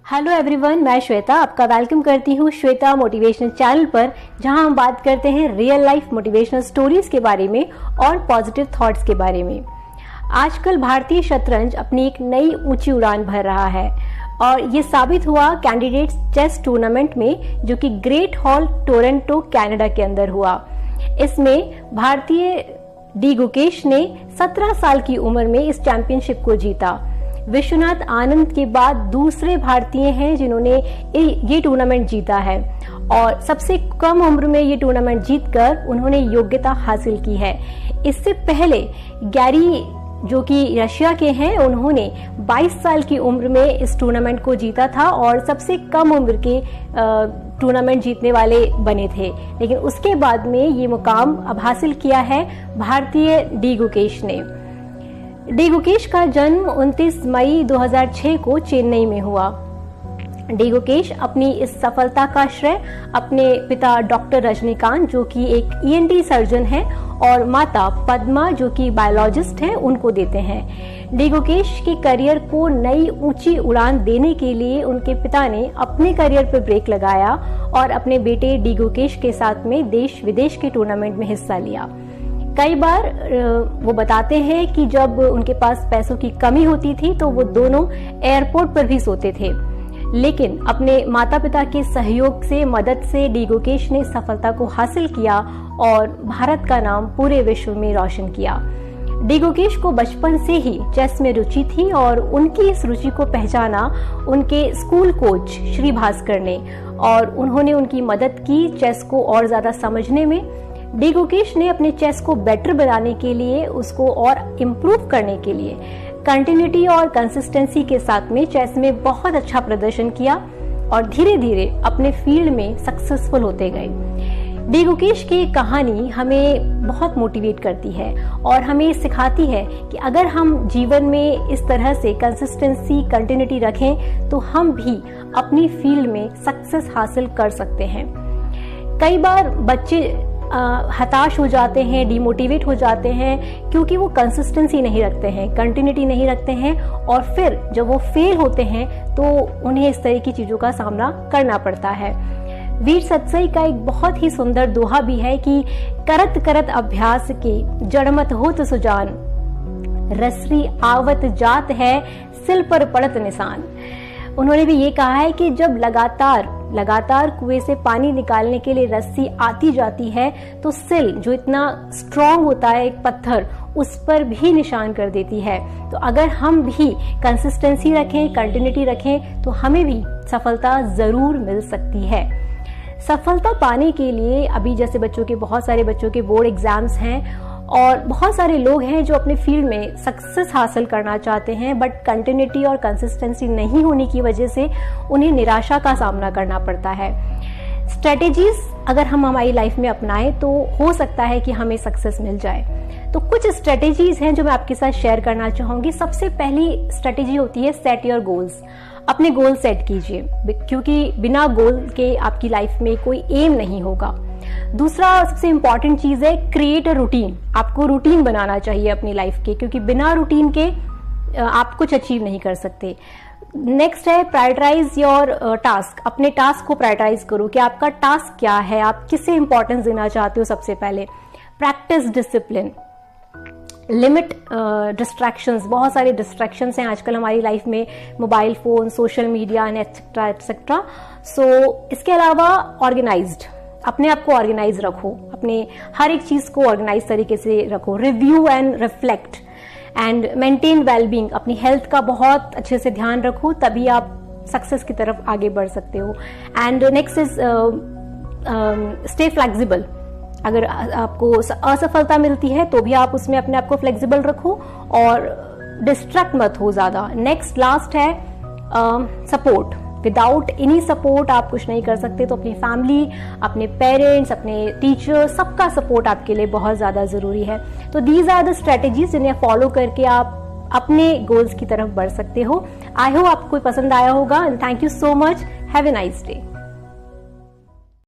Hello everyone, मैं श्वेता आपका welcome करती हूँ श्वेता मोटिवेशनल चैनल पर, जहां हम बात करते हैं रियल लाइफ मोटिवेशनल स्टोरीज के बारे में और पॉजिटिव थॉट्स के बारे में। आजकल भारतीय शतरंज अपनी एक नई ऊंची उड़ान भर रहा है और ये साबित हुआ कैंडिडेट्स चेस टूर्नामेंट में, जो कि ग्रेट हॉल टोरंटो कनाडा के अंदर हुआ। इसमें भारतीय डी गुकेश ने 17 साल की उम्र में इस चैंपियनशिप को जीता। विश्वनाथ आनंद के बाद दूसरे भारतीय हैं जिन्होंने ये टूर्नामेंट जीता है और सबसे कम उम्र में ये टूर्नामेंट जीतकर उन्होंने योग्यता हासिल की है। इससे पहले गैरी, जो कि रशिया के हैं, उन्होंने 22 साल की उम्र में इस टूर्नामेंट को जीता था और सबसे कम उम्र के टूर्नामेंट जीतने वाले बने थे। लेकिन उसके बाद में ये मुकाम अब हासिल किया है भारतीय डी गुकेश ने। डी गुकेश का जन्म 29 मई 2006 को चेन्नई में हुआ। डी गुकेश अपनी इस सफलता का श्रेय अपने पिता डॉक्टर रजनीकांत, जो कि एक ईएनटी सर्जन हैं, और माता पद्मा, जो कि बायोलॉजिस्ट हैं, उनको देते हैं। डी गुकेश के करियर को नई ऊंची उड़ान देने के लिए उनके पिता ने अपने करियर पर ब्रेक लगाया और अपने बेटे डी गुकेश के साथ में देश विदेश के टूर्नामेंट में हिस्सा लिया। कई बार वो बताते हैं कि जब उनके पास पैसों की कमी होती थी तो वो दोनों एयरपोर्ट पर भी सोते थे, लेकिन अपने माता पिता के सहयोग से, मदद से डी गुकेश ने सफलता को हासिल किया और भारत का नाम पूरे विश्व में रोशन किया। डी गुकेश को बचपन से ही चेस में रुचि थी और उनकी इस रुचि को पहचाना उनके स्कूल कोच श्री भास्कर ने, और उन्होंने उनकी मदद की चेस को और ज्यादा समझने में। डी गुकेश ने अपने चेस को बेटर बनाने के लिए, उसको और इम्प्रूव करने के लिए कंटिन्यूटी और कंसिस्टेंसी के साथ में चेस में बहुत अच्छा प्रदर्शन किया और धीरे धीरे अपने फील्ड में सक्सेसफुल होते गए। डी गुकेश की कहानी हमें बहुत मोटिवेट करती है और हमें सिखाती है कि अगर हम जीवन में इस तरह से कंसिस्टेंसी, कंटिन्यूटी रखें तो हम भी अपनी फील्ड में सक्सेस हासिल कर सकते हैं। कई बार बच्चे हताश हो जाते हैं, डिमोटिवेट हो जाते हैं, क्योंकि वो कंसिस्टेंसी नहीं रखते हैं, कंटिन्यूटी नहीं रखते हैं, और फिर जब वो फेल होते हैं तो उन्हें इस तरह की चीजों का सामना करना पड़ता है। वीर सतसई का एक बहुत ही सुंदर दोहा भी है कि करत करत अभ्यास के जड़मत होत सुजान, रसरी आवत जात है सिल पर पड़त निशान। उन्होंने भी ये कहा है कि जब लगातार कुएं से पानी निकालने के लिए रस्सी आती जाती है तो सिल, जो इतना स्ट्रॉन्ग होता है एक पत्थर, उस पर भी निशान कर देती है। तो अगर हम भी कंसिस्टेंसी रखें, कंटिन्यूटी रखें, तो हमें भी सफलता जरूर मिल सकती है। सफलता पाने के लिए अभी जैसे बहुत सारे बच्चों के बोर्ड एग्जाम्स हैं और बहुत सारे लोग हैं जो अपने फील्ड में सक्सेस हासिल करना चाहते हैं, बट कंटिन्यूटी और कंसिस्टेंसी नहीं होने की वजह से उन्हें निराशा का सामना करना पड़ता है। स्ट्रेटेजीज अगर हम हमारी लाइफ में अपनाएं तो हो सकता है कि हमें सक्सेस मिल जाए। तो कुछ स्ट्रेटेजीज हैं जो मैं आपके साथ शेयर करना चाहूंगी। सबसे पहली स्ट्रेटेजी होती है सेट योर गोल्स। अपने गोल सेट कीजिए, क्योंकि बिना गोल के आपकी लाइफ में कोई एम नहीं होगा। दूसरा सबसे इंपॉर्टेंट चीज है क्रिएट अ रूटीन। आपको रूटीन बनाना चाहिए अपनी लाइफ के, क्योंकि बिना रूटीन के आप कुछ अचीव नहीं कर सकते। नेक्स्ट है प्रायोरिटाइज योर टास्क। अपने टास्क को प्रायोरिटाइज करो कि आपका टास्क क्या है, आप किसे इंपॉर्टेंस देना चाहते हो। सबसे पहले प्रैक्टिस डिसिप्लिन, लिमिट डिस्ट्रैक्शंस। बहुत सारे डिस्ट्रैक्शंस हैं आजकल हमारी लाइफ में, mobile phone, social media etcetera etcetera. So इसके अलावा ऑर्गेनाइज्ड, अपने आप को ऑर्गेनाइज रखो, अपने हर एक चीज को ऑर्गेनाइज तरीके से रखो। Review and reflect and maintain wellbeing. अपनी हेल्थ का बहुत अच्छे से ध्यान रखो, तभी आप सक्सेस की तरफ आगे बढ़ सकते हो। And next is stay flexible. अगर आपको असफलता मिलती है तो भी आप उसमें अपने आप को फ्लेक्सिबल रखो और डिस्ट्रैक्ट मत हो ज्यादा। नेक्स्ट लास्ट है सपोर्ट। विदाउट एनी सपोर्ट आप कुछ नहीं कर सकते। तो अपनी फैमिली, अपने पेरेंट्स, अपने टीचर, सबका सपोर्ट आपके लिए बहुत ज्यादा जरूरी है। तो दीज आर द स्ट्रेटेजीज जिन्हें फॉलो करके आप अपने गोल्स की तरफ बढ़ सकते हो। आई होप आपको पसंद आया होगा। Thank you so much. Have a nice day.